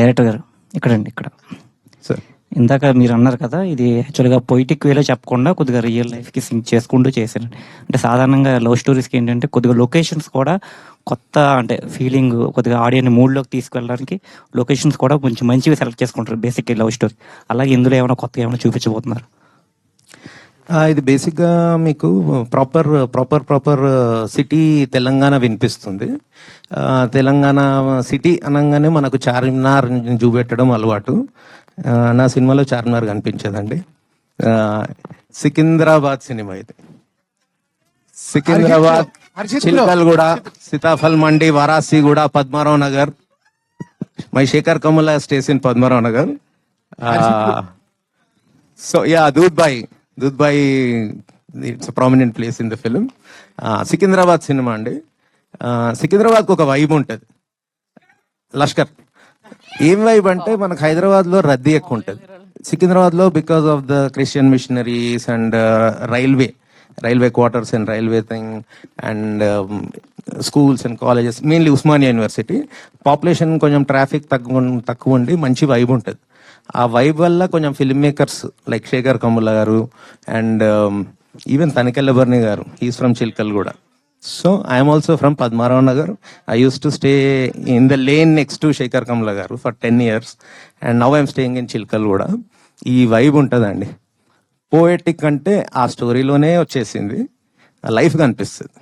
Director గారు ఇక్కడండి ఇక్కడ sir ఇందాక మీరు అన్నారు కదా, ఇది యాక్చువల్గా పొయిటిక్ వేలో చెప్పకుండా కొద్దిగా రియల్ లైఫ్కి సింక్ చేసుకుంటూ చేశారు. అంటే సాధారణంగా లవ్ స్టోరీస్కి ఏంటంటే కొద్దిగా లొకేషన్స్ కూడా కొత్త, అంటే ఫీలింగ్ కొద్దిగా ఆడియన్ మూడ్లోకి తీసుకెళ్ళడానికి లొకేషన్స్ కూడా కొంచెం మంచివి సెలెక్ట్ చేసుకుంటారు బేసిక్ లవ్ స్టోరీ. అలాగే ఇందులో ఏమైనా కొత్తగా ఏమైనా చూపించబోతున్నారు? ఇది బేసిక్గా మీకు ప్రాపర్ సిటీ తెలంగాణ వినిపిస్తుంది. తెలంగాణ సిటీ అనగానే మనకు చార్మినార్ చూపెట్టడం అలవాటు. నా సినిమాలో చార్మినార్ కనిపించదండి. సికింద్రాబాద్ సినిమా ఇది. Secunderabad, Chilkalguda, Sitaphal Mandi, Warasiguda, Padmarao Nagar. My Shekhar Kamala stays in Padmarao Nagar. So yeah, Doodh Bowli it's prominent place in the film. Secunderabad cinema అండి. సికింద్రాబాద్కి ఒక వైబ్ ఉంటుంది. లష్కర్ ఏం వైబ్ అంటే మనకు హైదరాబాద్లో రద్దీ ఎక్కువ ఉంటుంది. సికింద్రాబాద్లో because of the Christian missionaries and railway quarters and railway thing and schools and colleges, mainly Osmania university. Population కొంచెం ట్రాఫిక్ తక్కువ ఉండి మంచి వైబ్ ఉంటుంది. ఆ వైబ్ వల్ల కొంచెం film makers like Shekhar Kammula garu and even Tanikella Bharani garu, he's from Chilkalguda. So I'm also from Padmarao Nagar. I use to stay in the lane next to Shekhar Kammula garu for 10 years and now I'm staying in Chilkalguda. ఈ vibe ఉంటుందండి. పోయెటిక్ అంటే ఆ స్టోరీలోనే వచ్చేసింది, లైఫ్ కనిపిస్తుంది.